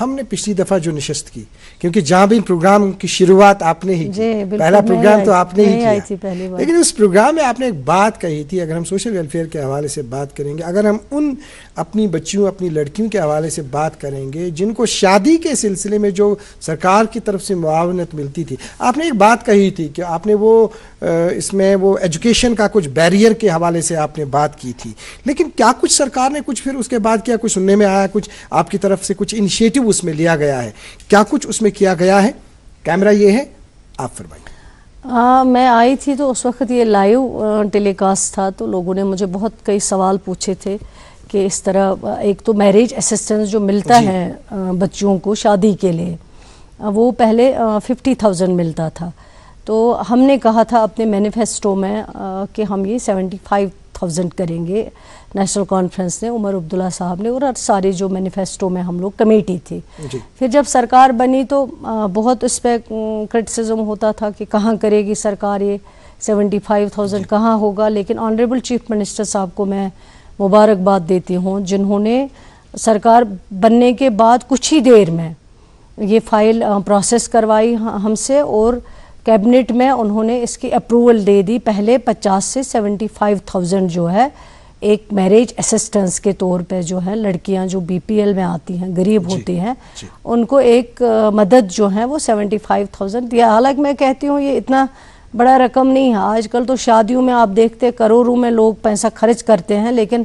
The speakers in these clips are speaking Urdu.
ہم نے پچھلی دفعہ جو نشست کی، کیونکہ جہاں بھی پروگرام کی شروعات آپ نے ہی کی، پہلا پروگرام تو آپ نے ہی کیا، لیکن اس پروگرام میں آپ نے ایک بات کہی تھی، اگر ہم سوشل ویلفیئر کے حوالے سے بات کریں گے، اگر ہم ان اپنی بچیوں اپنی لڑکیوں کے حوالے سے بات کریں گے جن کو شادی کے سلسلے میں جو سرکار کی طرف سے معاونت ملتی تھی، آپ نے ایک بات کہی تھی کہ آپ نے وہ اس میں وہ ایجوکیشن کا کچھ بیریئر کے حوالے سے آپ نے بات کی تھی، لیکن کیا کچھ سرکار نے کچھ پھر اس کے بعد کیا کچھ سننے میں آیا، کچھ آپ کی طرف سے کچھ انیشیٹو اس میں لیا گیا ہے، کیا کچھ اس میں کیا گیا ہے؟ کیمرہ یہ ہے، آپ فرمائیے۔ میں آئی تھی تو اس وقت یہ لائیو ٹیلی کاسٹ تھا، تو لوگوں نے مجھے بہت کئی سوال پوچھے تھے کہ اس طرح ایک تو میریج اسسٹنس جو ملتا ہے بچیوں کو شادی کے لیے، وہ پہلے 50,000 ملتا تھا، تو ہم نے کہا تھا اپنے مینیفیسٹو میں کہ ہم یہ 75,000 کریں گے، نیشنل کانفرنس نے، عمر عبداللہ صاحب نے، اور سارے جو مینیفیسٹو میں ہم لوگ کمیٹی تھی۔ پھر جب سرکار بنی تو بہت اس پہ کرٹیسزم ہوتا تھا کہ کہاں کرے گی سرکار یہ 75,000 کہاں ہوگا، لیکن آنریبل چیف منسٹر صاحب کو میں مبارکباد دیتی ہوں جنہوں نے سرکار بننے کے بعد کچھ ہی دیر میں یہ فائل پروسیس کروائی ہم سے، اور کیبنٹ میں انہوں نے اس کی اپروول دے دی۔ پہلے 50 سے 75,000 جو ہے ایک میریج اسسٹنس کے طور پہ جو ہے لڑکیاں جو بی پی ایل میں آتی ہیں، غریب ہوتی ہیں، ان کو ایک مدد جو ہے وہ 75,000 دیا۔ حالانکہ میں کہتی ہوں یہ اتنا بڑا رقم نہیں ہے، آج کل تو شادیوں میں آپ دیکھتے کروڑوں میں لوگ پیسہ خرچ کرتے ہیں، لیکن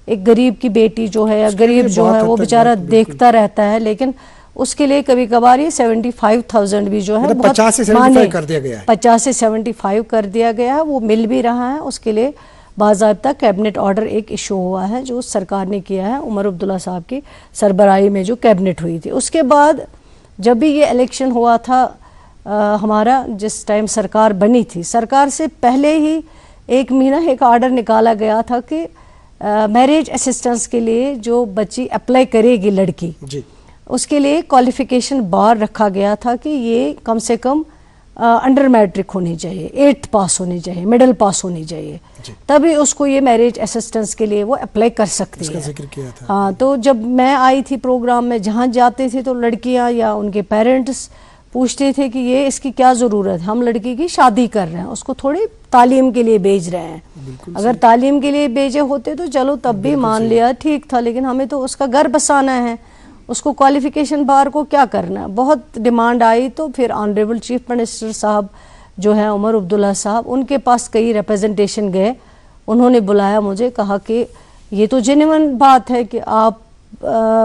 ایک غریب کی بیٹی جو ہے یا غریب جو ہے وہ بیچارہ دیکھتا رہتا ہے، لیکن اس کے لیے کبھی کبھار یہ 75,000 بھی جو ہے 50 سے 75 کر دیا گیا ہے، 50 سے 75 کر دیا گیا ہے، وہ مل بھی رہا ہے۔ اس کے لیے باضابطہ کیبنٹ آرڈر ایک ایشو ہوا ہے جو سرکار نے کیا ہے، عمر عبداللہ صاحب کی سربراہی میں جو کیبنٹ ہوئی تھی۔ اس کے بعد جب بھی یہ الیکشن ہوا تھا ہمارا، جس ٹائم سرکار بنی تھی، سرکار سے پہلے ہی ایک مہینہ ایک آرڈر نکالا گیا تھا کہ میریج اسسٹنس کے لیے جو بچی اپلائی کرے گی لڑکی، اس کے لیے کوالیفیکیشن بار رکھا گیا تھا کہ یہ کم سے کم انڈر میٹرک ہونی چاہیے، 8th پاس ہونی چاہیے، مڈل پاس ہونی چاہیے، تبھی اس کو یہ میریج اسسٹنس کے لیے وہ اپلائی کر سکتی ہے۔ ہاں، تو جب میں آئی تھی پروگرام میں، جہاں جاتے تھے تو لڑکیاں یا ان کے پیرنٹس پوچھتے تھے کہ یہ اس کی کیا ضرورت ہے، ہم لڑکی کی شادی کر رہے ہیں، اس کو تھوڑی تعلیم کے لیے بھیج رہے ہیں۔ اگر تعلیم کے لیے بھیجے ہوتے تو چلو تب بھی مان لیا، ٹھیک تھا، لیکن ہمیں تو اس کا گھر بسانا ہے، اس کو کوالیفیکیشن بار کو کیا کرنا ہے۔ بہت ڈیمانڈ آئی تو پھر آنریبل چیف منسٹر صاحب جو ہیں عمر عبداللہ صاحب، ان کے پاس کئی ریپرزنٹیشن گئے، انہوں نے بلایا مجھے، کہا کہ یہ تو جینوئن بات ہے کہ آپ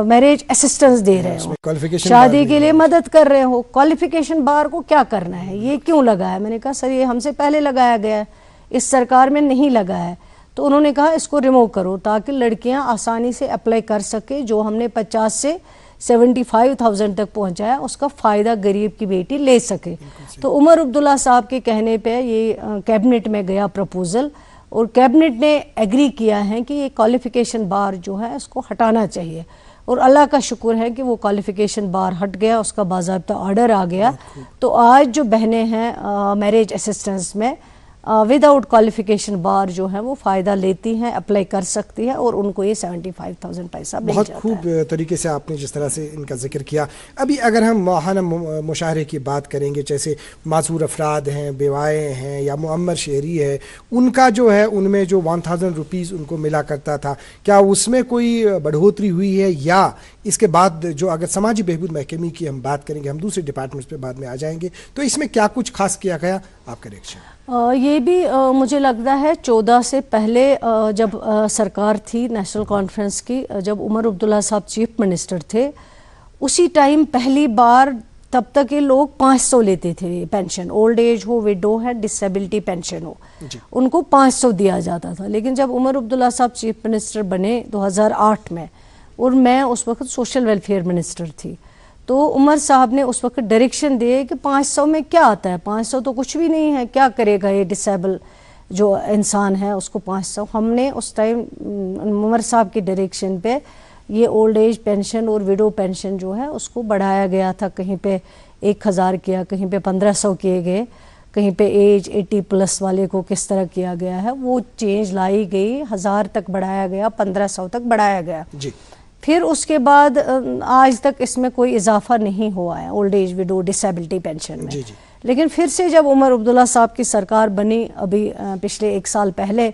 میریج اسسٹنس دے رہے ہو، شادی کے لیے مدد کر رہے ہو، کوالیفیکیشن بار کو کیا کرنا ہے، یہ کیوں لگا ہے؟ میں نے کہا سر یہ ہم سے پہلے لگایا گیا ہے، اس سرکار میں نہیں لگا ہے۔ تو انہوں نے کہا اس کو ریموو کرو تاکہ لڑکیاں آسانی سے اپلائی کر سکے، جو ہم نے 50 سے 75,000 تک پہنچایا اس کا فائدہ غریب کی بیٹی لے سکے۔ تو عمر عبداللہ صاحب کے کہنے پہ یہ کیبنٹ میں گیا پروپوزل، اور کیبنٹ نے ایگری کیا ہے کہ یہ کوالیفیکیشن بار جو ہے اس کو ہٹانا چاہیے، اور اللہ کا شکر ہے کہ وہ کوالیفیکیشن بار ہٹ گیا، اس کا باضابطہ آرڈر آ گیا۔ تو آج جو بہنیں ہیں میریج اسسٹنس میں ود آؤٹ کوالیفیکیشن بار جو ہے وہ فائدہ لیتی ہیں، اپلائی کر سکتی ہیں، اور ان کو یہ 75,000 پیسہ مل جاتا ہے۔ بہت خوب طریقے سے آپ نے جس طرح سے ان کا ذکر کیا۔ ابھی اگر ہم ماہانہ مشاہرے کی بات کریں گے، جیسے معذور افراد ہیں، بیوائیں ہیں، یا معمر شہری ہے، ان کا جو ہے ان میں جو 1,000 روپیز ان کو ملا کرتا تھا، کیا اس میں کوئی بڑھوتری ہوئی ہے؟ یا اس کے بعد جو اگر سماجی بہبود محکمے کی ہم بات کریں گے، ہم دوسرے ڈپارٹمنٹس پہ بعد میں آ جائیں گے، تو اس میں کیا کچھ خاص کیا گیا؟ آپ کا ریئیکشن؟ یہ بھی مجھے لگتا ہے 14 سے پہلے جب سرکار تھی نیشنل کانفرنس کی، جب عمر عبداللہ صاحب چیف منسٹر تھے، اسی ٹائم پہلی بار تب تک یہ لوگ 500 لیتے تھے پینشن، اولڈ ایج ہو، ویڈو ہے، ڈسیبلٹی پینشن ہو، ان کو 500 دیا جاتا تھا۔ لیکن جب عمر عبداللہ صاحب چیف منسٹر بنے 2008 میں، اور میں اس وقت سوشل ویلفیئر منسٹر تھی، تو عمر صاحب نے اس وقت ڈائریکشن دیے کہ 500 میں کیا آتا ہے، 500 تو کچھ بھی نہیں ہے، کیا کرے گا یہ ڈسیبل جو انسان ہے اس کو 500۔ ہم نے اس ٹائم عمر صاحب کی ڈائریکشن پہ یہ اولڈ ایج پینشن اور ویڈو پینشن جو ہے اس کو بڑھایا گیا تھا، کہیں پہ 1,000 کیا، کہیں پہ 1,500 کیے گئے، کہیں پہ ایج 80 پلس والے کو کس طرح کیا گیا ہے وہ چینج لائی گئی، 1,000 تک بڑھایا گیا، 1,500 تک بڑھایا گیا۔ پھر اس کے بعد آج تک اس میں کوئی اضافہ نہیں ہوا ہے اولڈ ایج وڈو ڈسیبلٹی پینشن میں. لیکن پھر سے جب عمر عبداللہ صاحب کی سرکار بنی ابھی پچھلے 1 سال پہلے،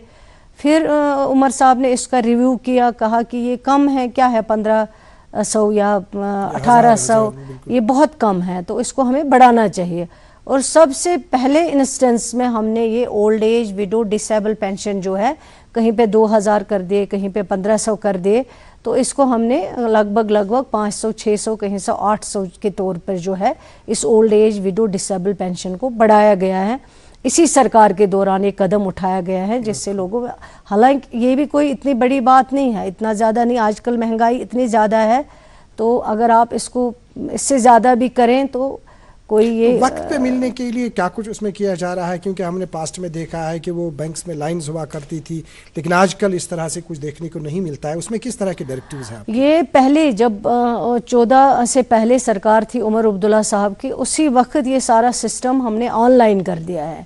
پھر عمر صاحب نے اس کا ریویو کیا، کہا کہ یہ کم ہے، کیا ہے 1500 یا 1800، یہ بہت کم ہے، تو اس کو ہمیں بڑھانا چاہیے. اور سب سے پہلے انسٹنس میں ہم نے یہ اولڈ ایج وڈو ڈسیبل پینشن جو ہے کہیں پہ 2000 کر دیے، کہیں پہ 1500 کر دیے، تو اس کو ہم نے لگ بھگ 500 600 کہیں سے 800 کے طور پر جو ہے اس اولڈ ایج وڈو ڈسیبل پینشن کو بڑھایا گیا ہے. اسی سرکار کے دوران یہ قدم اٹھایا گیا ہے، جس سے لوگوں، حالانکہ یہ بھی کوئی اتنی بڑی بات نہیں ہے، اتنا زیادہ نہیں، آج کل مہنگائی اتنی زیادہ ہے، تو اگر آپ اس کو اس سے زیادہ بھی کریں تو کوئی یہ وقت پہ ملنے کے لیے کیا کچھ اس میں کیا جا رہا ہے؟ کیونکہ ہم نے پاسٹ میں دیکھا ہے کہ وہ بینکس میں لائنز ہوا کرتی تھی، لیکن آج کل اس طرح سے کچھ دیکھنے کو نہیں ملتا ہے. اس میں کس طرح کے ڈائریکٹیوز ہیں؟ یہ پہلے جب 14 سے پہلے سرکار تھی عمر عبداللہ صاحب کی، اسی وقت یہ سارا سسٹم ہم نے آن لائن کر دیا ہے،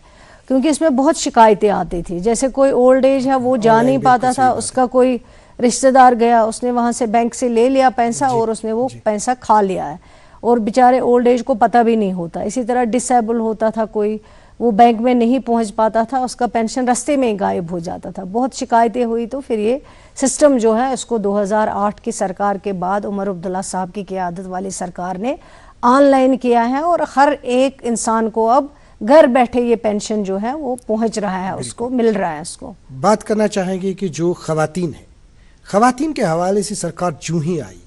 کیونکہ اس میں بہت شکایتیں آتی تھی. جیسے کوئی اولڈ ایج ہے وہ جا نہیں پاتا تھا، اس کا کوئی رشتہ دار گیا، اس نے وہاں سے بینک سے لے لیا پیسہ اور اس نے وہ پیسہ کھا لیا ہے، اور بیچارے اولڈ ایج کو پتہ بھی نہیں ہوتا. اسی طرح ڈسیبل ہوتا تھا کوئی، وہ بینک میں نہیں پہنچ پاتا تھا، اس کا پینشن رستے میں ہی غائب ہو جاتا تھا. بہت شکایتیں ہوئی، تو پھر یہ سسٹم جو ہے اس کو 2008 کی سرکار کے بعد عمر عبداللہ صاحب کی قیادت والی سرکار نے آن لائن کیا ہے، اور ہر ایک انسان کو اب گھر بیٹھے یہ پینشن جو ہے وہ پہنچ رہا ہے، اس کو مل رہا ہے. اس کو بات کرنا چاہیں گے کہ جو خواتین ہیں، خواتین کے حوالے سے سرکار جو ہی آئی،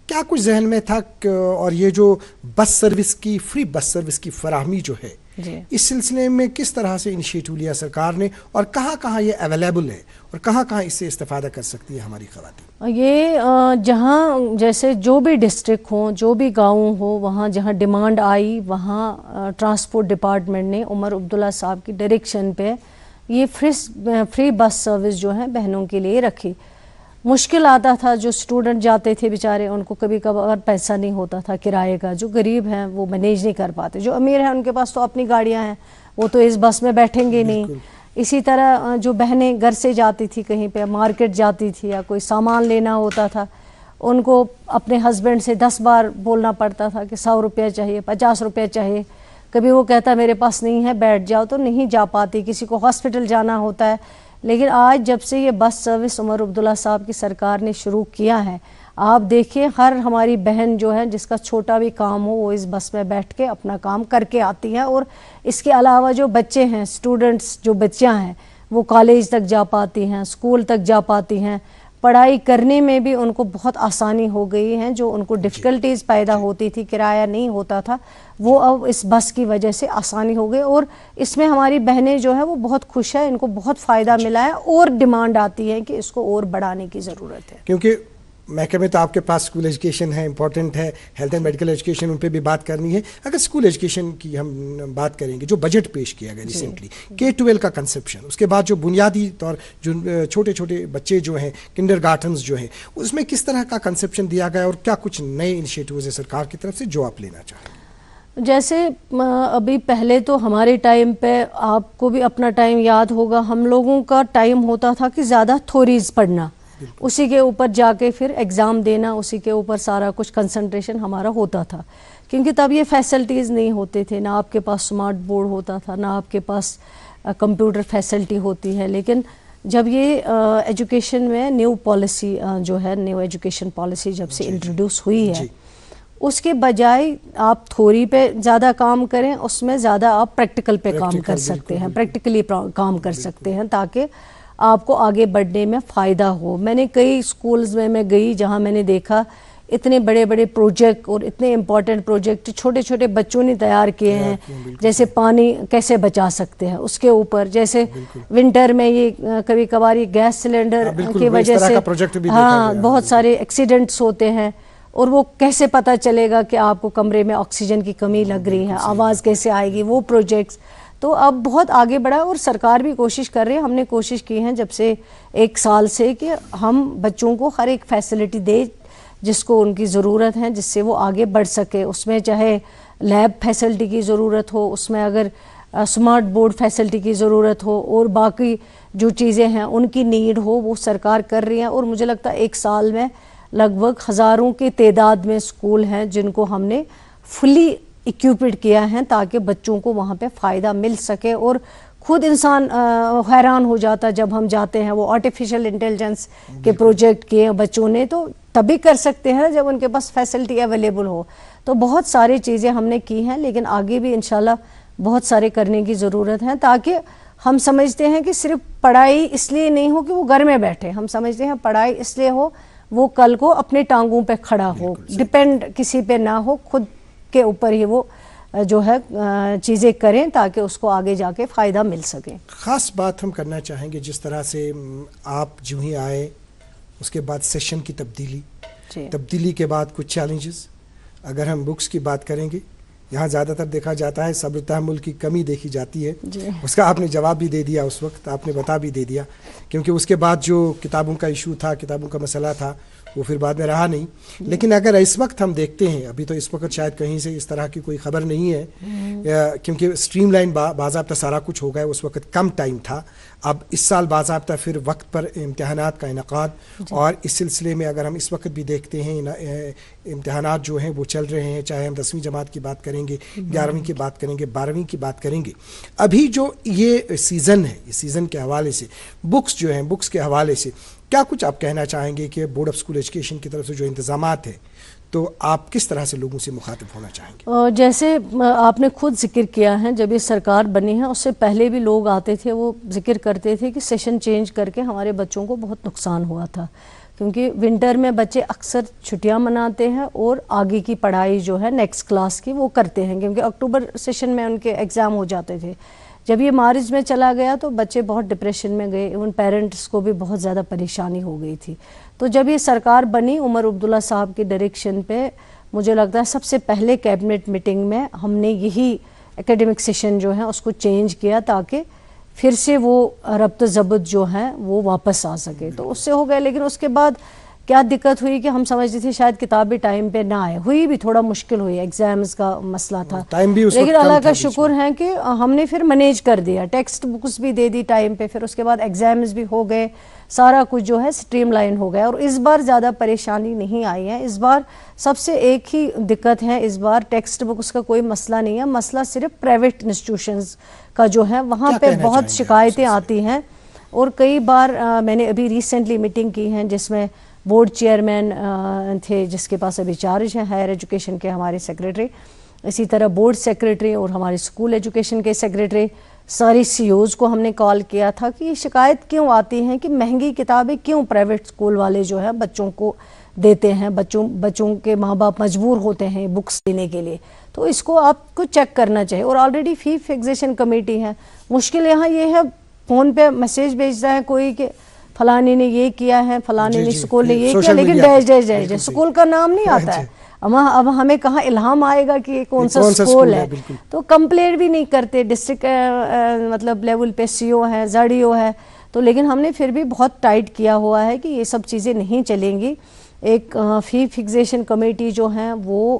کیا کچھ ذہن میں تھا؟ اور یہ جو بس سروس کی، فری بس سروس کی فراہمی جو ہے، اس سلسلے میں کس طرح سے انیشیٹو لیا سرکار نے، اور کہاں کہاں یہ اویلیبل ہے اور کہاں کہاں اس سے استفادہ کر سکتی ہے ہماری خواتین؟ یہ جہاں جیسے جو بھی ڈسٹرکٹ ہوں، جو بھی گاؤں ہو، وہاں جہاں ڈیمانڈ آئی، وہاں ٹرانسپورٹ ڈپارٹمنٹ نے عمر عبداللہ صاحب کی ڈائریکشن پہ یہ فری بس سروس جو ہے بہنوں کے لیے رکھی. مشکل آتا تھا، جو اسٹوڈنٹ جاتے تھے بیچارے، ان کو کبھی کبھار پیسہ نہیں ہوتا تھا کرائے کا، جو غریب ہیں وہ مینیج نہیں کر پاتے، جو امیر ہیں ان کے پاس تو اپنی گاڑیاں ہیں، وہ تو اس بس میں بیٹھیں گے نہیں. اسی طرح جو بہنیں گھر سے جاتی تھی، کہیں پہ مارکیٹ جاتی تھی یا کوئی سامان لینا ہوتا تھا، ان کو اپنے ہسبینڈ سے 10 بار بولنا پڑتا تھا کہ 100 روپیہ چاہیے، 50 روپیہ چاہیے. کبھی وہ کہتا میرے پاس نہیں ہے، بیٹھ جاؤ، تو نہیں جا پاتی، کسی کو ہاسپٹل جانا ہوتا ہے. لیکن آج جب سے یہ بس سروس عمر عبداللہ صاحب کی سرکار نے شروع کیا ہے، آپ دیکھیں ہر ہماری بہن جو ہے جس کا چھوٹا بھی کام ہو، وہ اس بس میں بیٹھ کے اپنا کام کر کے آتی ہیں. اور اس کے علاوہ جو بچے ہیں، اسٹوڈنٹس جو بچیاں ہیں، وہ کالج تک جا پاتی ہیں، اسکول تک جا پاتی ہیں، پڑھائی کرنے میں بھی ان کو بہت آسانی ہو گئی ہے. جو ان کو ڈفیکلٹیز پیدا ہوتی تھی، کرایہ نہیں ہوتا تھا، وہ اب اس بس کی وجہ سے آسانی ہو گئی. اور اس میں ہماری بہنیں جو ہے وہ بہت خوش ہیں، ان کو بہت فائدہ ملا ہے، اور ڈیمانڈ آتی ہے کہ اس کو اور بڑھانے کی ضرورت ہے. کیونکہ محکمے تو آپ کے پاس اسکول ایجوکیشن ہے، امپورٹنٹ ہے، ہیلتھ اینڈ میڈیکل ایجوکیشن، ان پہ بھی بات کرنی ہے. اگر اسکول ایجوکیشن کی ہم بات کریں گے، جو بجٹ پیش کیا گیا ریسنٹلی، K-12 کا کنسپشن، اس کے بعد جو بنیادی طور جو چھوٹے چھوٹے بچے جو ہیں، کنڈر گارٹنز جو ہیں، اس میں کس طرح کا کنسپشن دیا گیا، اور کیا کچھ نئے انیشیٹوز ہیں سرکار کی طرف سے جو آپ لینا چاہیں؟ جیسے ابھی پہلے تو ہمارے ٹائم پہ، آپ کو بھی اپنا ٹائم یاد ہوگا، ہم لوگوں کا ٹائم ہوتا تھا کہ زیادہ تھوریز پڑھنا، اسی کے اوپر جا کے پھر ایگزام دینا، اسی کے اوپر سارا کچھ کنسنٹریشن ہمارا ہوتا تھا. کیونکہ تب یہ فیسلٹیز نہیں ہوتے تھے، نہ آپ کے پاس سمارٹ بورڈ ہوتا تھا، نہ آپ کے پاس کمپیوٹر فیسلٹی ہوتی ہے. لیکن جب یہ ایجوکیشن میں نیو پالیسی جو ہے، نیو ایجوکیشن پالیسی جب سے انٹروڈیوس ہوئی ہے، اس کے بجائے آپ تھوری پہ زیادہ کام کریں، اس میں زیادہ آپ پریکٹیکل پہ کام کر سکتے ہیں، پریکٹیکلی کام کر سکتے ہیں، تاکہ آپ کو آگے بڑھنے میں فائدہ ہو. میں نے کئی اسکولز میں گئی جہاں میں نے دیکھا اتنے بڑے بڑے پروجیکٹ اور اتنے امپورٹنٹ پروجیکٹ چھوٹے چھوٹے بچوں نے تیار کیے ہیں. جیسے پانی کیسے بچا سکتے ہیں اس کے اوپر، جیسے ونٹر میں یہ کبھی کبھار یہ گیس سلنڈر کی وجہ سے بہت سارے ایکسیڈنٹس ہوتے ہیں، اور وہ کیسے پتہ چلے گا کہ آپ کو کمرے میں آکسیجن کی کمی لگ رہی ہے، آواز کیسے آئے گی، وہ پروجیکٹس. تو اب بہت آگے بڑھا، اور سرکار بھی کوشش کر رہی ہے. ہم نے کوشش کی ہے جب سے 1 سال سے کہ ہم بچوں کو ہر ایک فیسلٹی دیں جس کو ان کی ضرورت ہے، جس سے وہ آگے بڑھ سکے. اس میں چاہے لیب فیسلٹی کی ضرورت ہو، اس میں اگر سمارٹ بورڈ فیسلٹی کی ضرورت ہو، اور باقی جو چیزیں ہیں ان کی نیڈ ہو، وہ سرکار کر رہی ہیں. اور مجھے لگتا ہے 1 سال میں لگ بھگ ہزاروں کی تعداد میں اسکول ہیں جن کو ہم نے فلی اکوپڈ کیا ہے تاکہ بچوں کو وہاں پہ فائدہ مل سکے. اور خود انسان حیران ہو جاتا جب ہم جاتے ہیں. وہ آرٹیفیشل انٹیلیجنس کے پروجیکٹ کیے بچوں نے تو تبھی کر سکتے ہیں جب ان کے پاس فیسلٹی اویلیبل ہو. تو بہت ساری چیزیں ہم نے کی ہیں لیکن آگے بھی انشاءاللہ بہت سارے کرنے کی ضرورت ہے تاکہ ہم سمجھتے ہیں کہ صرف پڑھائی اس لیے نہیں ہو کہ وہ گھر میں بیٹھے. ہم سمجھتے ہیں پڑھائی اس لیے ہو وہ کل کو اپنے ٹانگوں پہ کھڑا ہو, ڈپینڈ کسی پہ نہ ہو, خود کے اوپر ہی وہ جو ہے چیزیں کریں تاکہ اس کو آگے جا کے فائدہ مل سکے. خاص بات ہم کرنا چاہیں گے جس طرح سے آپ جو ہی آئے اس کے بعد سیشن کی تبدیلی کے بعد کچھ چیلنجز. اگر ہم بکس کی بات کریں گے یہاں زیادہ تر دیکھا جاتا ہے صبر تحمل کی کمی دیکھی جاتی ہے. اس کا آپ نے جواب بھی دے دیا, اس وقت آپ نے بتا بھی دے دیا, کیونکہ اس کے بعد جو کتابوں کا ایشو تھا, کتابوں کا مسئلہ تھا, وہ پھر بعد میں رہا نہیں. لیکن اگر اس وقت ہم دیکھتے ہیں, ابھی تو اس وقت شاید کہیں سے اس طرح کی کوئی خبر نہیں ہے کیونکہ اسٹریم لائن باضابطہ سارا کچھ ہو گیا, اس وقت کم ٹائم تھا. اب اس سال باضابطہ پھر وقت پر امتحانات کا انعقاد, اور اس سلسلے میں اگر ہم اس وقت بھی دیکھتے ہیں امتحانات جو ہیں وہ چل رہے ہیں, چاہے ہم 10ویں جماعت کی بات کریں گے, 11ویں کی بات کریں گے, 12ویں کی بات کریں گے. ابھی جو یہ سیزن ہے, یہ سیزن کے حوالے سے بکس جو ہیں, بکس کے حوالے سے کیا کچھ آپ کہنا چاہیں گے کہ بورڈ آف اسکول ایجوکیشن کی طرف سے جو انتظامات ہیں تو آپ کس طرح سے لوگوں سے مخاطب ہونا چاہیں گے؟ جیسے آپ نے خود ذکر کیا ہے, جب یہ سرکار بنی ہے اس سے پہلے بھی لوگ آتے تھے, وہ ذکر کرتے تھے کہ سیشن چینج کر کے ہمارے بچوں کو بہت نقصان ہوا تھا کیونکہ ونٹر میں بچے اکثر چھٹیاں مناتے ہیں اور آگے کی پڑھائی جو ہے نیکسٹ کلاس کی وہ کرتے ہیں کیونکہ اکتوبر سیشن میں ان کے ایگزام ہو جاتے تھے. جب یہ مارچ میں چلا گیا تو بچے بہت ڈپریشن میں گئے, ایون پیرنٹس کو بھی بہت زیادہ پریشانی ہو گئی تھی. تو جب یہ سرکار بنی عمر عبداللہ صاحب کی ڈائریکشن پہ, مجھے لگتا ہے سب سے پہلے کیبنٹ میٹنگ میں ہم نے یہی ایکیڈمک سیشن جو ہے اس کو چینج کیا تاکہ پھر سے وہ ربط ضبط جو ہے وہ واپس آ سکے. تو اس سے ہو گئے, لیکن اس کے بعد کیا دقت ہوئی کہ ہم سمجھتے تھے شاید کتابیں ٹائم پہ نہ آئے, ہوئی بھی تھوڑا مشکل ہوئی, ایگزامز کا مسئلہ تھا, لیکن اللہ کا شکر ہے کہ ہم نے پھر مینیج کر دیا, ٹیکسٹ بکس بھی دے دی ٹائم پہ, پھر اس کے بعد ایگزامز بھی ہو گئے, سارا کچھ جو ہے سٹریم لائن ہو گیا. اور اس بار زیادہ پریشانی نہیں آئی ہے. اس بار سب سے ایک ہی دقت ہے, اس بار ٹیکسٹ بکس کا کوئی مسئلہ نہیں ہے, مسئلہ صرف پرائیویٹ انسٹیٹیوشنز کا جو ہے وہاں پہ بہت شکایتیں آتی ہیں. اور کئی بار میں نے ابھی ریسنٹلی میٹنگ کی ہیں جس میں بورڈ چیئرمین تھے جس کے پاس ابھی چارج ہیں ہائر ایجوکیشن کے, ہمارے سیکریٹری, اسی طرح بورڈ سیکریٹری اور ہمارے اسکول ایجوکیشن کے سیکریٹری, ساری سی اوز کو ہم نے کال کیا تھا کہ یہ شکایت کیوں آتی ہیں کہ مہنگی کتابیں کیوں پرائیویٹ اسکول والے جو ہے بچوں کو دیتے ہیں, بچوں کے ماں باپ مجبور ہوتے ہیں بکس دینے کے لیے. تو اس کو آپ کو چیک کرنا چاہیے. اور آلریڈی فی فکسیشن کمیٹی ہے, مشکل یہاں یہ ہے فون پہ میسیج بھیجتا ہے کوئی کہ فلانے نے یہ کیا ہے, فلانے نے اسکول نے یہ کیا, لیکن dash dash dash dash school کا نام نہیں آتا ہے. اب ہمیں کہاں الہام آئے گا کہ کون سا اسکول ہے. تو کمپلین بھی نہیں کرتے, ڈسٹرکٹ مطلب لیول پہ سی او ہے, زڈ ای او ہے, تو لیکن ہم نے پھر بھی بہت ٹائٹ کیا ہوا ہے کہ یہ سب چیزیں نہیں چلیں گی. ایک فی فکسیشن کمیٹی جو ہیں وہ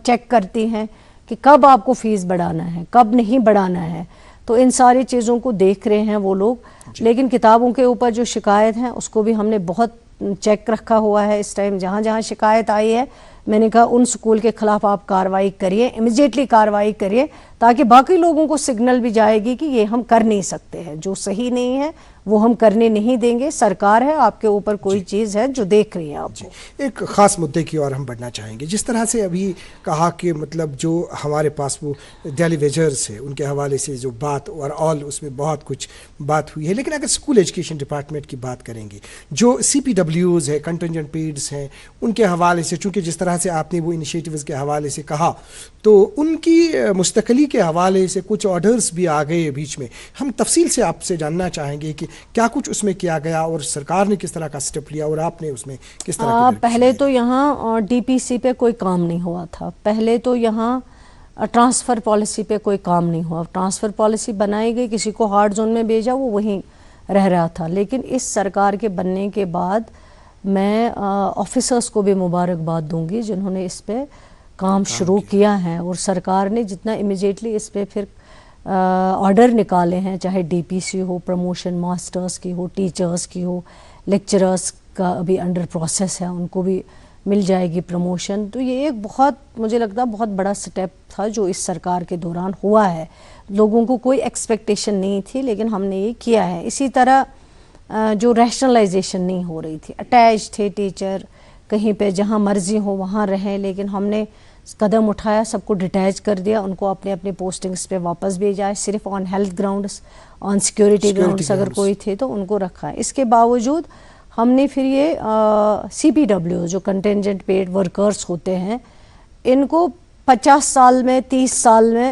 چیک کرتی ہیں کہ کب آپ کو فیس بڑھانا ہے, کب نہیں بڑھانا ہے. تو ان ساری چیزوں کو دیکھ رہے ہیں وہ لوگ. لیکن کتابوں کے اوپر جو شکایت ہے اس کو بھی ہم نے بہت چیک رکھا ہوا ہے. اس ٹائم جہاں جہاں شکایت آئی ہے میں نے کہا ان سکول کے خلاف آپ کارروائی کریے, امیجیٹلی کارروائی کریے, تاکہ باقی لوگوں کو سگنل بھی جائے گی کہ یہ ہم کر نہیں سکتے ہیں, جو صحیح نہیں ہے وہ ہم کرنے نہیں دیں گے. سرکار ہے, آپ کے اوپر کوئی چیز ہے جو دیکھ رہی ہے آپ کو. ایک خاص مدعے کی اور ہم بڑھنا چاہیں گے. جس طرح سے ابھی کہا کہ مطلب جو ہمارے پاس وہ ڈیلی ویجرز ہے ان کے حوالے سے جو بات اور آل اس میں بہت کچھ بات ہوئی ہے, لیکن اگر اسکول ایجوکیشن ڈپارٹمنٹ کی بات کریں گے, جو سی پی ڈبلیوز ہے, کنٹنجنٹ پیڈز ہیں, ان کے حوالے سے چونکہ جس طرح سے آپ نے وہ انیشیٹیوز کے حوالے سے کہا تو ان کی مستقلی کے حوالے سے کچھ آرڈرز بھی آ گئے بیچ میں. ہم تفصیل سے آپ سے جاننا چاہیں گے کہ کیا کچھ اس میں کیا گیا اور سرکار نے کس طرح کا سٹیپ لیا اور آپ نے اس میں کس طرح. پہلے تو یہاں ڈی پی سی پہ کوئی کام نہیں ہوا تھا, پہلے تو یہاں ٹرانسفر پالیسی پہ کوئی کام نہیں ہوا. ٹرانسفر پالیسی بنائی گئی, کسی کو ہارڈ زون میں بھیجا وہ وہیں رہ رہا تھا. لیکن اس سرکار کے بننے کے بعد میں آفیسرس کو بھی مبارکباد دوں گی جنہوں نے اس پہ کام شروع کیا ہے, اور سرکار نے جتنا امیجیٹلی اس پہ پھر آرڈر نکالے ہیں, چاہے ڈی پی سی ہو, پروموشن ماسٹرز کی ہو, ٹیچرز کی ہو, لیکچررز کا ابھی انڈر پروسیس ہے، ان کو بھی مل جائے گی پروموشن. تو یہ ایک بہت مجھے لگتا ہے بہت بڑا سٹیپ تھا جو اس سرکار کے دوران ہوا ہے. لوگوں کو کوئی ایکسپیکٹیشن نہیں تھی لیکن ہم نے یہ کیا ہے. اسی طرح جو ریشنلائزیشن نہیں ہو رہی تھی، اٹیچ تھے ٹیچر، کہیں پہ جہاں مرضی ہو وہاں رہیں، لیکن ہم نے قدم اٹھایا، سب کو ڈیٹیچ کر دیا، ان کو اپنے اپنے پوسٹنگز پہ واپس بھیجا ہے. صرف on health grounds, on security grounds اگر کوئی تھے تو ان کو رکھا ہے. اس کے باوجود ہم نے پھر یہ سی پی ڈبلیو جو کنٹینجنٹ پیڈ ورکرز ہوتے ہیں، ان کو 50 سال میں 30 سال میں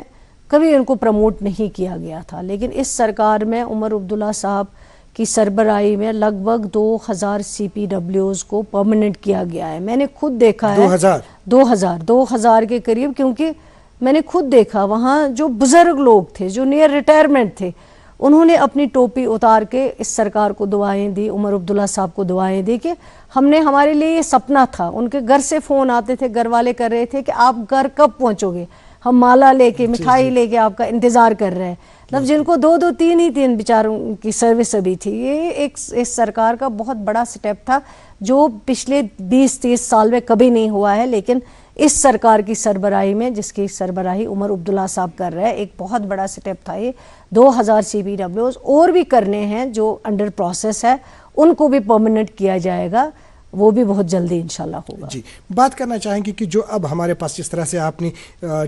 کبھی ان کو پروموٹ نہیں کیا گیا تھا. لیکن اس سرکار میں عمر عبداللہ صاحب کی سربراہی میں لگ بھگ 2000 سی پی ڈبلیوز کو پرماننٹ کیا گیا ہے. میں نے خود دیکھا ہے 2000 کے قریب، کیونکہ میں نے خود دیکھا وہاں جو بزرگ لوگ تھے جو نیئر ریٹائرمنٹ تھے، انہوں نے اپنی ٹوپی اتار کے اس سرکار کو دعائیں دی، عمر عبداللہ صاحب کو دعائیں دی کہ ہم نے، ہمارے لیے یہ سپنا تھا. ان کے گھر سے فون آتے تھے، گھر والے کر رہے تھے کہ آپ گھر کب پہنچو گے، ہم مالا لے کے مٹھائی لے کے آپ کا انتظار کر رہے ہیں. مطلب جن کو 2 3 بیچاروں کی سروس ابھی تھی. یہ ایک اس سرکار کا بہت بڑا سٹیپ تھا جو پچھلے 20-30 سال میں کبھی نہیں ہوا ہے. لیکن اس سرکار کی سربراہی میں، جس کی سربراہی عمر عبداللہ صاحب کر رہے ہیں، ایک بہت بڑا سٹیپ تھا یہ. 2000 سی پی ڈبلیوز اور بھی کرنے ہیں جو انڈر پروسیس ہے، ان کو بھی پرماننٹ کیا جائے گا، وہ بھی بہت جلدی انشاءاللہ ہوگا. جی، بات کرنا چاہیں گے کہ جو اب ہمارے پاس جس طرح سے آپ نے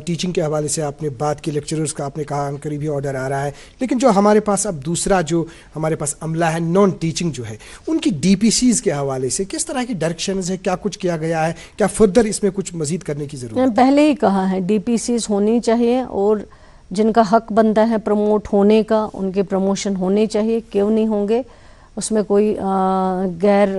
ٹیچنگ کے حوالے سے آپ نے بات کی، لیکچررز کا آپ نے کہا قریبی آرڈر آ رہا ہے، لیکن جو ہمارے پاس اب دوسرا جو ہمارے پاس عملہ ہے نان ٹیچنگ جو ہے، ان کی ڈی پی سیز کے حوالے سے کس طرح کی ڈائریکشنز ہے، کیا کچھ کیا گیا ہے، کیا فردر اس میں کچھ مزید کرنے کی ضرورت ہے؟ میں پہلے ہی کہا ہے ڈی پی سیز ہونی چاہیے، اور جن کا حق بنتا ہے پروموٹ ہونے کا ان کے پروموشن ہونے چاہیے. کیوں نہیں ہوں گے؟ اس میں کوئی غیر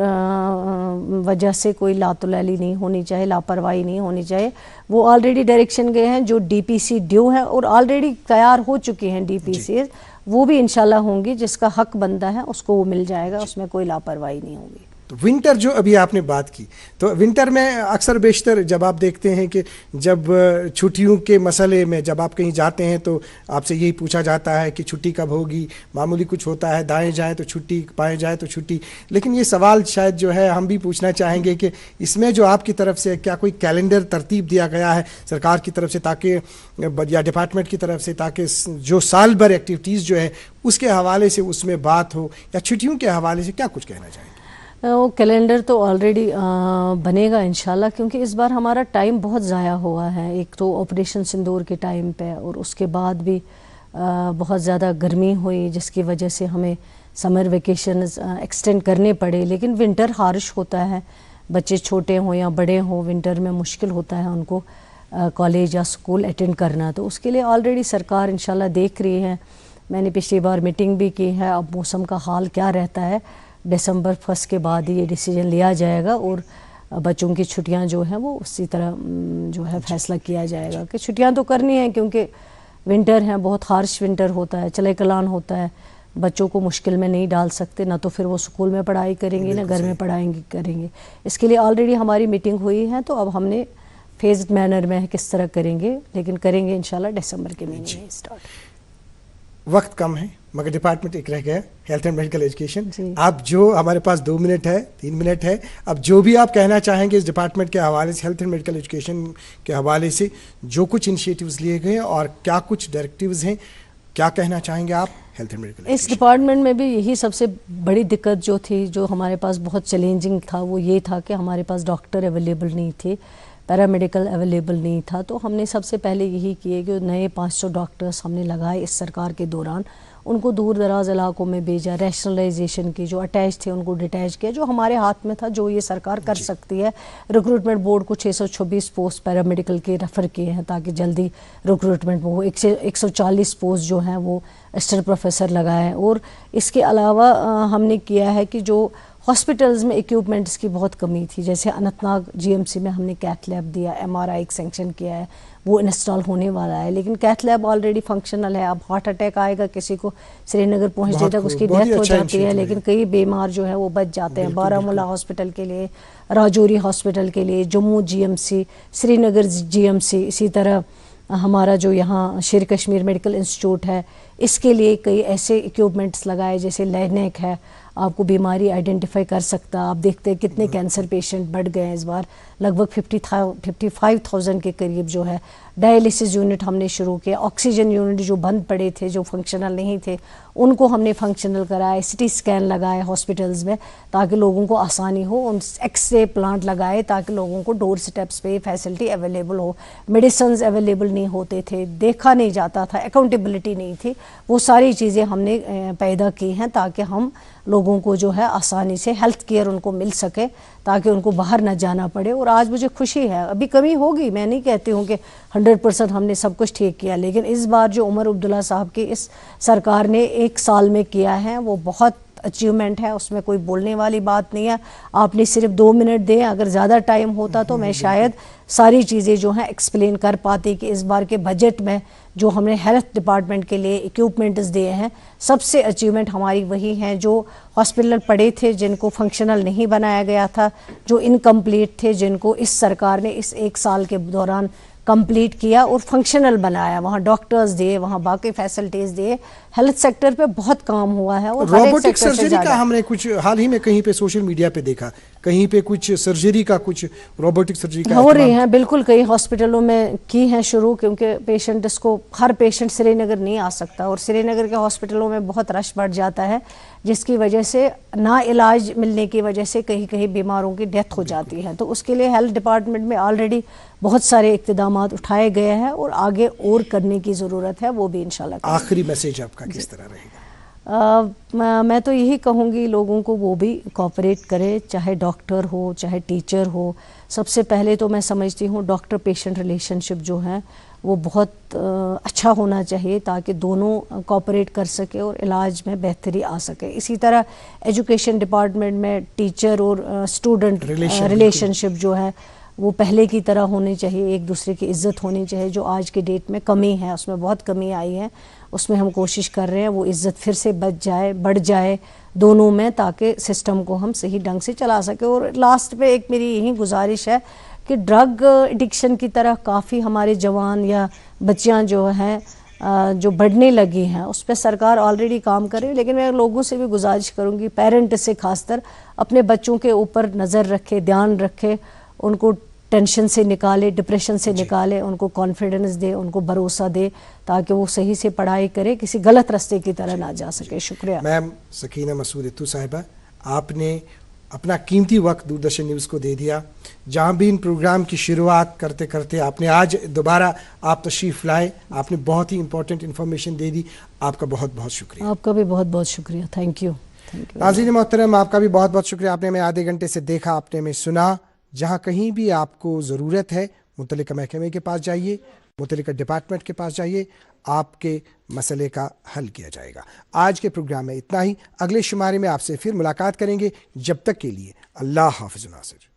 وجہ سے کوئی لاتعللی نہیں ہونی چاہیے، لاپرواہی نہیں ہونی چاہیے. وہ آلریڈی ڈائریکشن گئے ہیں، جو ڈی پی سی ڈیو ہیں اور آلریڈی تیار ہو چکی ہیں ڈی پی سیز، وہ بھی انشاءاللہ ہوں گی. جس کا حق بنتا ہے اس کو وہ مل جائے گا، اس میں کوئی لاپرواہی نہیں ہوگی. تو ونٹر جو ابھی آپ نے بات کی، تو ونٹر میں اکثر بیشتر جب آپ دیکھتے ہیں کہ جب چھٹیوں کے مسئلے میں جب آپ کہیں جاتے ہیں تو آپ سے یہی پوچھا جاتا ہے کہ چھٹی کب ہوگی، معمولی کچھ ہوتا ہے، دائیں جائیں تو چھٹی، بائیں جائیں تو چھٹی. لیکن یہ سوال شاید جو ہے ہم بھی پوچھنا چاہیں گے کہ اس میں جو آپ کی طرف سے کیا کوئی کیلنڈر ترتیب دیا گیا ہے سرکار کی طرف سے، تاکہ یا ڈپارٹمنٹ کی طرف سے، تاکہ جو سال بھر ایکٹیویٹیز جو ہے اس کے حوالے سے اس میں بات ہو، یا چھٹیوں کے حوالے سے کیا کچھ کہنا چاہیں گے؟ وہ کیلنڈر تو آلریڈی بنے گا انشاءاللہ، کیونکہ اس بار ہمارا ٹائم بہت ضائع ہوا ہے. ایک تو آپریشن سندور کے ٹائم پہ، اور اس کے بعد بھی بہت زیادہ گرمی ہوئی جس کی وجہ سے ہمیں سمر ویکیشنز ایکسٹینڈ کرنے پڑے. لیکن ونٹر ہارش ہوتا ہے، بچے چھوٹے ہوں یا بڑے ہوں، ونٹر میں مشکل ہوتا ہے ان کو کالج یا اسکول اٹینڈ کرنا. تو اس کے لیے آلریڈی سرکار انشاءاللہ دیکھ رہی ہے. میں نے پچھلی بار میٹنگ بھی کی ہے. اب موسم کا حال کیا رہتا ہے، دسمبر 1 کے بعد ہی یہ ڈیسیجن لیا جائے گا، اور بچوں کی چھٹیاں جو ہیں وہ اسی طرح جو ہے فیصلہ کیا جائے گا کہ چھٹیاں تو کرنی ہیں، کیونکہ ونٹر ہیں، بہت ہارش ونٹر ہوتا ہے، چلے کلان ہوتا ہے. بچوں کو مشکل میں نہیں ڈال سکتے، نہ تو پھر وہ اسکول میں پڑھائی کریں گے نہ گھر میں کریں گے. اس کے لیے آلریڈی ہماری میٹنگ ہوئی ہے. تو اب ہم نے فیزڈ مینر میں کس طرح کریں گے، لیکن کریں گے انشاءاللہ ڈسمبر کے مہینے میں اسٹارٹ. وقت کم ہے مگر ڈپارٹمنٹ ایک رہ گیا، ہیلتھ اینڈ میڈیکل ایجوکیشن. آپ جو ہمارے پاس 2 منٹ ہے، 3 منٹ ہے، اب جو بھی آپ کہنا چاہیں گے اس ڈپارٹمنٹ کے حوالے سے، ہیلتھ اینڈ میڈیکل ایجوکیشن کے حوالے سے جو کچھ انیشیٹیوز لیے گئے اور کیا کچھ ڈائریکٹیوز ہیں، کیا کہنا چاہیں گے آپ ہیلتھ اینڈ میڈیکل؟ اس ڈپارٹمنٹ میں بھی یہی سب سے بڑی دقت جو تھی، جو ہمارے پاس بہت چیلنجنگ تھا، وہ یہ تھا کہ ہمارے پاس ڈاکٹر اویلیبل نہیں تھے، پیرامیڈیکل اویلیبل نہیں تھا. تو ہم نے سب سے پہلے یہی کیے کہ نئے 500 ڈاکٹرز ہم نے لگائے اس سرکار کے دوران. ان کو دور دراز علاقوں میں بھیجا، ریشنلائزیشن کی، جو اٹیچ تھے ان کو ڈیٹیچ کیا، جو ہمارے ہاتھ میں تھا، جو یہ سرکار کر سکتی ہے. ریکروٹمنٹ بورڈ کو 626 پوسٹ پیرامیڈیکل کے ریفر کیے ہیں تاکہ جلدی ریکروٹمنٹ ہو. 140 پوسٹ جو ہیں وہ اسسٹنٹ پروفیسر لگائے. اور اس کے علاوہ ہم نے کیا ہے کہ جو ہاسپٹلز میں ایکوپمنٹس کی بہت کمی تھی، جیسے Anant Nag G M C میں ہم نے کیتھ لیب دیا، MRI ایک سینکشن کیا ہے، وہ انسٹال ہونے والا ہے. لیکن کیتھ لیب آلریڈی فنکشنل ہے. اب ہارٹ اٹیک آئے گا کسی کو، سری نگر پہنچنے تک اس کی ڈیتھ ہو جاتی ہے، لیکن کئی بیمار جو ہے وہ بچ جاتے ہیں. بارہمولہ ہاسپٹل کے لیے، راجوری ہاسپٹل کے لیے، جموں جی ایم سی، سری نگر جی ایم سی، اسی طرح ہمارا جو یہاں شیر کشمیر میڈیکل انسٹیٹیوٹ ہے، اس کے لیے کئی ایسے ایکوپمنٹس لگائے، جیسے لینیک ہے، آپ کو بیماری آئیڈینٹیفائی کر سکتا. آپ دیکھتے ہیں کتنے کینسر پیشنٹ بڑھ گئے ہیں اس بار, لگ بھگ 55,000 کے قریب جو ہے. ڈائلیسس یونٹ ہم نے شروع کیا, آکسیجن یونٹ جو بند پڑے تھے, جو فنکشنل نہیں تھے, ان کو ہم نے فنکشنل کرائے. سی ٹی اسکین لگائے ہاسپٹلز میں تاکہ لوگوں کو آسانی ہو. ان ایکس رے پلانٹ لگائے تاکہ لوگوں کو ڈور اسٹیپس پہ فیسلٹی اویلیبل ہو. میڈیسنز اویلیبل نہیں ہوتے تھے, دیکھا نہیں جاتا تھا, اکاؤنٹیبلٹی نہیں تھی. وہ ساری چیزیں ہم نے پیدا کی ہیں تاکہ ہم لوگوں کو جو ہے آسانی سے ہیلتھ کیئر ان کو مل سکے, تاکہ ان کو باہر نہ جانا پڑے. اور آج مجھے خوشی ہے, ابھی کمی ہوگی, میں نہیں کہتی ہوں کہ 100% ہم نے سب کچھ ٹھیک کیا, لیکن اس بار جو عمر عبداللہ صاحب کی اس سرکار نے 1 سال میں کیا ہے وہ بہت اچیومنٹ ہے. اس میں کوئی بولنے والی بات نہیں ہے. آپ نے صرف 2 منٹ دیں, اگر زیادہ ٹائم ہوتا تو میں شاید ساری چیزیں جو ہیں ایکسپلین کر پاتی کہ اس بار کے بجٹ میں جو ہم نے ہیلتھ ڈپارٹمنٹ کے لیے ایکوپمنٹس دیے ہیں, سب سے اچیومنٹ ہماری وہی ہیں جو ہاسپٹل پڑے تھے جن کو فنکشنل نہیں بنایا گیا تھا, جو انکمپلیٹ تھے, جن کو اس سرکار نے اس 1 سال کے دوران کمپلیٹ کیا اور فنکشنل بنایا. وہاں ڈاکٹرز دیے, وہاں باقی فیسلٹیز دیے. ہیلتھ سیکٹر پہ بہت کام ہوا ہے. اور روبوٹک سرجری کا ہم نے کچھ حال ہی میں کہیں پہ سوشل میڈیا پہ دیکھا, کہیں پہ کچھ سرجری کا, کچھ روبوٹک سرجری کا ہو رہی ہیں. بالکل کئی ہاسپٹلوں میں کی ہیں شروع, کیونکہ پیشنٹس کو, ہر پیشنٹ سری نگر نہیں آ سکتا, اور سری نگر کے ہاسپٹلوں میں بہت رش بڑھ جاتا ہے, جس کی وجہ سے نا علاج ملنے کی وجہ سے کہیں کہیں بیماروں کی ڈیتھ ہو جاتی ہے. تو اس کے لیے ہیلتھ ڈپارٹمنٹ میں آلریڈی بہت سارے اقتدامات اٹھائے گئے ہیں اور آگے اور کرنے کی ضرورت ہے, وہ بھی انشاءاللہ. آخری میسیج آپ کا کس طرح رہے گا؟ میں تو یہی کہوں گی لوگوں کو وہ بھی کوآپریٹ کرے, چاہے ڈاکٹر ہو چاہے ٹیچر ہو. سب سے پہلے تو میں سمجھتی ہوں ڈاکٹر پیشنٹ ریلیشن شپ جو ہے وہ بہت اچھا ہونا چاہیے, تاکہ دونوں کوآپریٹ کر سکے اور علاج میں بہتری آ سکے. اسی طرح ایجوکیشن ڈپارٹمنٹ میں ٹیچر اور اسٹوڈنٹ ریلیشن شپ جو ہے وہ پہلے کی طرح ہونی چاہیے, ایک دوسرے کی عزت ہونی چاہیے, جو آج کے ڈیٹ میں کمی ہے, اس میں بہت کمی آئی ہے. اس میں ہم کوشش کر رہے ہیں وہ عزت پھر سے بڑھ جائے دونوں میں, تاکہ سسٹم کو ہم صحیح ڈھنگ سے چلا سکے. اور لاسٹ پہ ایک میری یہی گزارش ہے کہ ڈرگ ایڈکشن کی طرح کافی ہمارے جوان یا بچیاں جو ہیں جو بڑھنے لگی ہیں, اس پہ سرکار آلریڈی کام کرے. لیکن میں لوگوں سے بھی گزارش کروں گی, پیرنٹ سے خاص طر اپنے بچوں کے اوپر نظر رکھے, دھیان رکھے, ان کو ٹینشن سے نکالے, ڈپریشن سے نکالے, ان کو کانفیڈنس دے, ان کو بھروسہ دے, تاکہ وہ صحیح سے پڑھائی کرے, کسی غلط راستے کی طرح نہ جا سکے. شکریہ. میم سکینہ مسعود اتو صاحبہ, آپ نے اپنا قیمتی وقت دوردرشن نیوز کو دے دیا. جہاں بھی ان پروگرام کی شروعات کرتے کرتے آپ نے آج دوبارہ آپ تشریف لائے, آپ نے بہت ہی امپورٹنٹ انفارمیشن دے دی. آپ کا بہت بہت شکریہ. آپ کا بھی بہت بہت شکریہ. Thank you. ناظرین محترم, آپ کا بھی بہت بہت شکریہ. آپ نے ہمیں آدھے گھنٹے سے دیکھا, آپ نے ہمیں سنا. جہاں کہیں بھی آپ کو ضرورت ہے متعلقہ محکمے کے پاس جائیے, متعلقہ ڈپارٹمنٹ کے پاس جائیے, آپ کے مسئلے کا حل کیا جائے گا. آج کے پروگرام میں اتنا ہی. اگلے شمارے میں آپ سے پھر ملاقات کریں گے. جب تک کے لیے اللہ حافظ. ناصر.